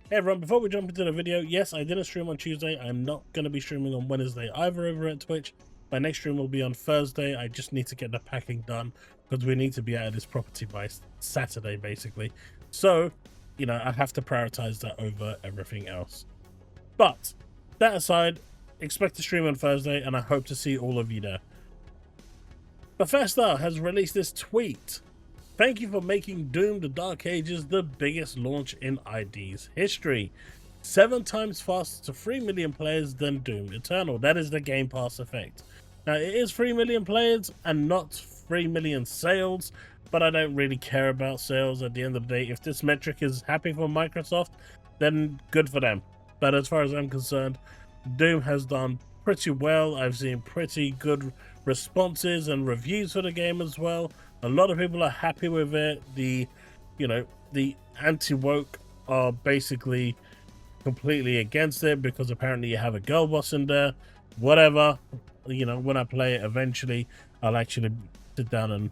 Hey everyone, before we jump into the video, yes, I didn't stream on Tuesday. I'm not going to be streaming on Wednesday either over at Twitch. My next stream will be on Thursday. I just need to get the packing done because we need to be out of this property by Saturday, basically. So, you know, I have to prioritize that over everything else. But, that aside, expect to stream on Thursday and I hope to see all of you there. Bethesda has released this tweet. Thank you for making Doom: The Dark Ages the biggest launch in ID's history. 7 times faster to 3 million players than Doom Eternal. That is the Game Pass effect. Now, it is 3 million players and not 3 million sales, but I don't really care about sales at the end of the day. If this metric is happy for Microsoft, then good for them. But as far as I'm concerned, Doom has done pretty well. I've seen pretty good responses and reviews for the game as well. A lot of people are happy with it. The anti-woke are basically completely against it because apparently you have a girl boss in there. Whatever, you know, when I play it eventually, I'll actually sit down and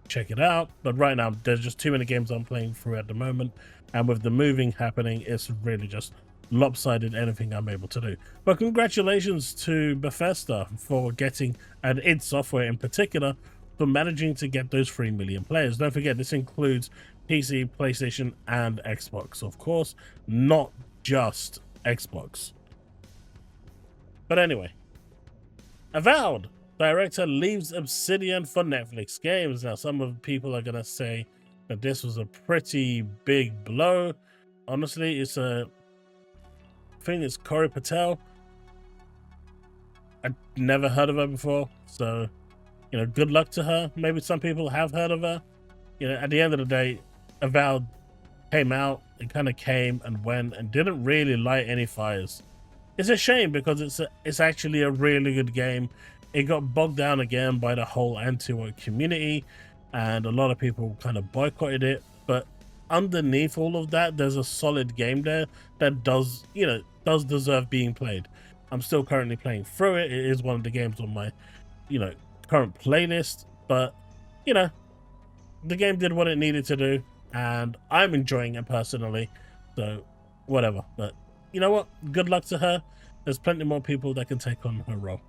check it out. But right now, there's just too many games I'm playing through at the moment. And with the moving happening, it's really just lopsided anything I'm able to do. But congratulations to Bethesda for getting, and id Software in particular, for managing to get those 3 million players. Don't forget, this includes PC, PlayStation, and Xbox, of course, not just Xbox. But anyway, Avowed director leaves Obsidian for Netflix games. Now, some of the people are going to say that this was a pretty big blow. Honestly, it's I think it's Corey Patel. I'd never heard of her before, so you know, good luck to her. Maybe some people have heard of her. You know, at the end of the day, Avowed came out, it kind of came and went and didn't really light any fires. It's a shame because it's actually a really good game. It got bogged down again by the whole anti-woke community and a lot of people kind of boycotted it. But underneath all of that, there's a solid game there that does deserve being played. I'm still currently playing through it. It is one of the games on my, current playlist, but the game did what it needed to do and I'm enjoying it personally, so whatever. But you know what, good luck to her. There's plenty more people that can take on her role.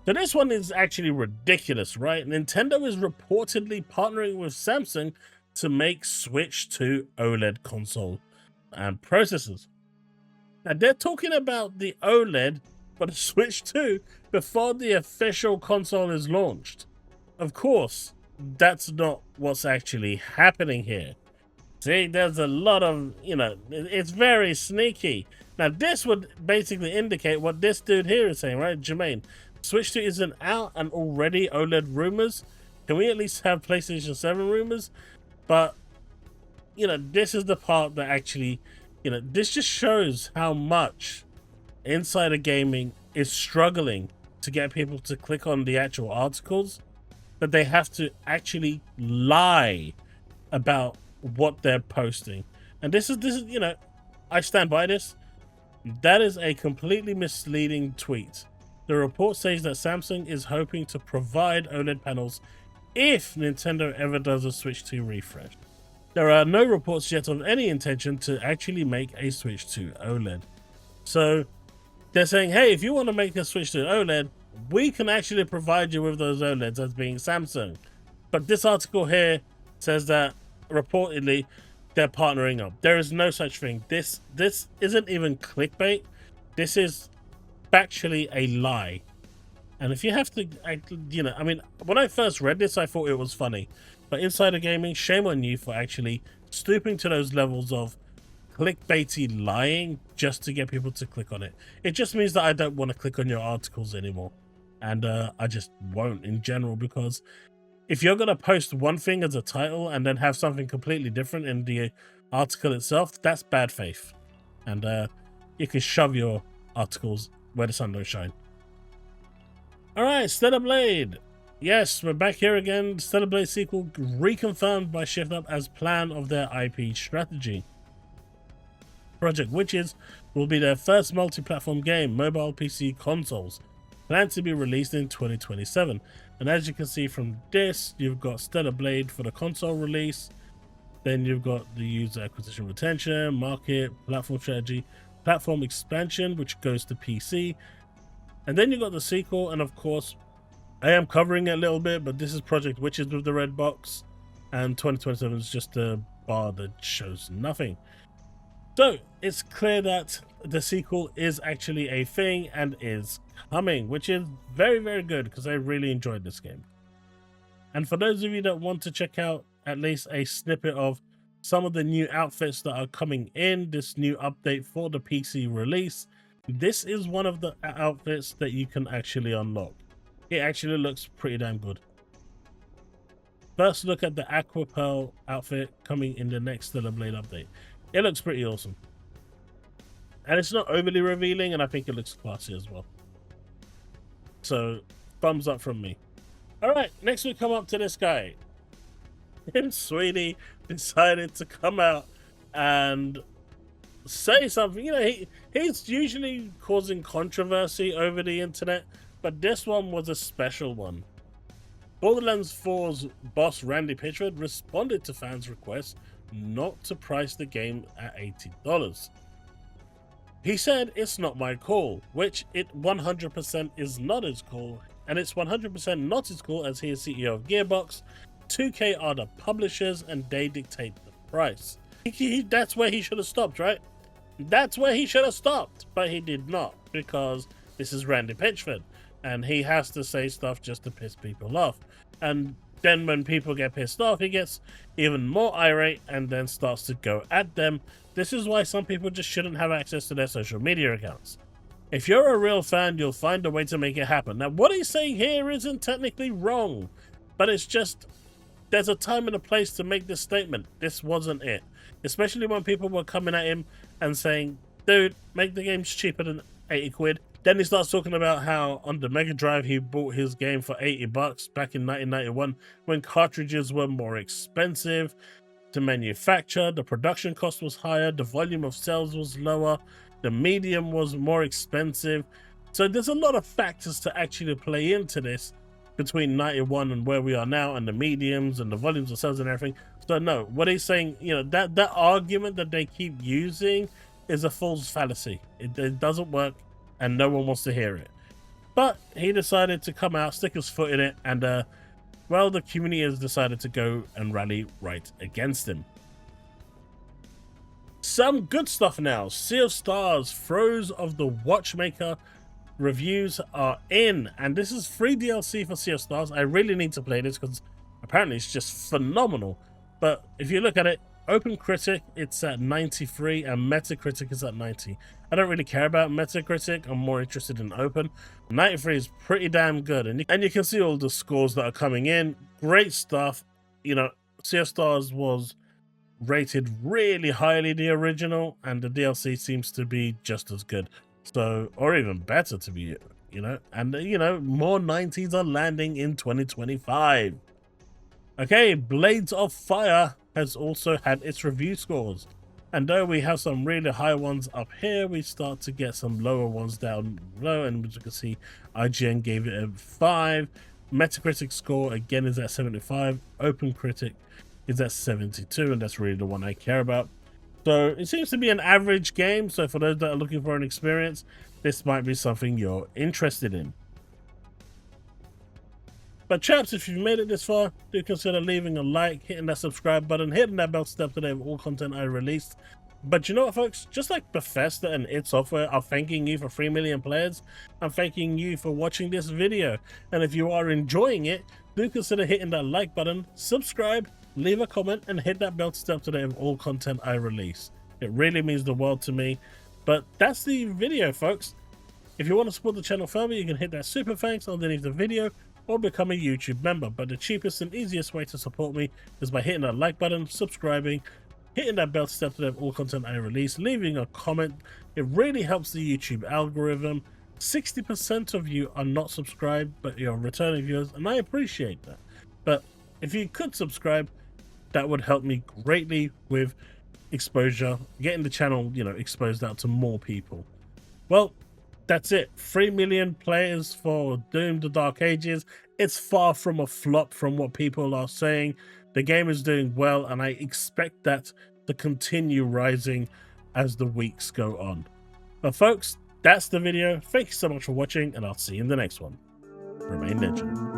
So this one is actually ridiculous, right? Nintendo is reportedly partnering with Samsung to make Switch 2 OLED console and processors. Now they're talking about the OLED for the Switch 2 before the official console is launched. Of course, that's not what's actually happening here. See, there's a lot of, it's very sneaky. Now, this would basically indicate what this dude here is saying, right, Jermaine? Switch 2 isn't out and already OLED rumors. Can we at least have PlayStation 7 rumors? But, this is the part that actually, this just shows how much Insider Gaming is struggling to get people to click on the actual articles, that they have to actually lie about what they're posting. And this is I stand by this. That is a completely misleading tweet. The report says that Samsung is hoping to provide OLED panels if Nintendo ever does a Switch 2 refresh. There are no reports yet of any intention to actually make a Switch 2 OLED. So they're saying, hey, if you want to make a Switch to OLED, we can actually provide you with those OLEDs as being Samsung. But this article here says that reportedly they're partnering up. There is no such thing. This isn't even clickbait. This is factually a lie. And if you have to, when I first read this, I thought it was funny. But Insider Gaming, shame on you for actually stooping to those levels of clickbaity lying just to get people to click on it. It just means that I don't want to click on your articles anymore. And I just won't in general, because if you're going to post one thing as a title and then have something completely different in the article itself, that's bad faith. And you can shove your articles where the sun don't shine. Alright, Stella Blade. Yes, we're back here again. Stella Blade sequel reconfirmed by Shift Up as plan of their IP strategy. Project Witches will be their first multi-platform game, mobile, PC, consoles, planned to be released in 2027. And as you can see from this, you've got Stella Blade for the console release. Then you've got the user acquisition retention, market, platform strategy, platform expansion, which goes to PC. And then you've got the sequel, and of course, I am covering it a little bit, but this is Project Witches with the red box, and 2027 is just a bar that shows nothing. So it's clear that the sequel is actually a thing and is coming, which is very, very good because I really enjoyed this game. And for those of you that want to check out at least a snippet of some of the new outfits that are coming in this new update for the PC release, this is one of the outfits that you can actually unlock. It actually looks pretty damn good. First look at the Aqua Pearl outfit coming in the next Stella Blade update. It looks pretty awesome. And it's not overly revealing, and I think it looks classy as well. So, thumbs up from me. Alright, next we come up to this guy. Him Sweetie decided to come out and say something. You know, he's usually causing controversy over the internet, but this one was a special one. Borderlands 4's boss Randy Pitchford responded to fans' requests not to price the game at $80. He said, "It's not my call," which it 100% is not his call, and it's 100% not his call as he is CEO of Gearbox. 2K are the publishers and they dictate the price. That's where he should have stopped, right? That's where he should have stopped, but he did not, because this is Randy Pitchford and he has to say stuff just to piss people off. And then when people get pissed off, he gets even more irate and then starts to go at them. This is why some people just shouldn't have access to their social media accounts. If you're a real fan, you'll find a way to make it happen. Now, what he's saying here isn't technically wrong, but it's just, there's a time and a place to make this statement. This wasn't it. Especially when people were coming at him and saying, dude, make the games cheaper than 80 quid. Then he starts talking about how on the Mega Drive he bought his game for $80 back in 1991 when cartridges were more expensive to manufacture, the production cost was higher, the volume of sales was lower, the medium was more expensive. So there's a lot of factors to actually play into this between 91 and where we are now, and the mediums and the volumes of sales and everything. So no, what he's saying, you know, that argument that they keep using is a fool's fallacy. It doesn't work and no one wants to hear it. But he decided to come out, stick his foot in it, and well, the community has decided to go and rally right against him. Some good stuff now. Sea of Stars, Throes of the Watchmaker reviews are in, and this is free DLC for Sea of Stars. I really need to play this because apparently it's just phenomenal. But if you look at it, OpenCritic, it's at 93 and Metacritic is at 90. I don't really care about Metacritic, I'm more interested in Open. 93 is pretty damn good, and you can see all the scores that are coming in. Great stuff. You know, Sea of Stars was rated really highly, the original, and the DLC seems to be just as good. So, or even better to be, you know, and you know, more 90s are landing in 2025. Okay, Blades of Fire has also had its review scores, and though we have some really high ones up here, we start to get some lower ones down low, and as you can see, IGN gave it a 5. Metacritic score again is at 75. OpenCritic is at 72, and that's really the one I care about. So it seems to be an average game, so for those that are looking for an experience, this might be something you're interested in. But chaps, if you've made it this far, do consider leaving a like, hitting that subscribe button, hitting that bell to stay up to date with all content I release. But you know what, folks? Just like Bethesda and id Software are thanking you for 3 million players, I'm thanking you for watching this video. And if you are enjoying it, do consider hitting that like button, subscribe, leave a comment, and hit that bell to stay up to date with all content I release. It really means the world to me. But that's the video, folks. If you want to support the channel further, you can hit that super thanks underneath the video or become a YouTube member. But the cheapest and easiest way to support me is by hitting that like button, subscribing, hitting that bell to stay up to date with all content I release, leaving a comment. It really helps the YouTube algorithm. 60% of you are not subscribed, but you're returning viewers, and I appreciate that. But if you could subscribe, that would help me greatly with exposure, getting the channel, you know, exposed out to more people. Well, that's it. 3 million players for Doom: The Dark Ages. It's far from a flop from what people are saying. The game is doing well, and I expect that to continue rising as the weeks go on. But folks, that's the video. Thank you so much for watching, and I'll see you in the next one. Remain legend.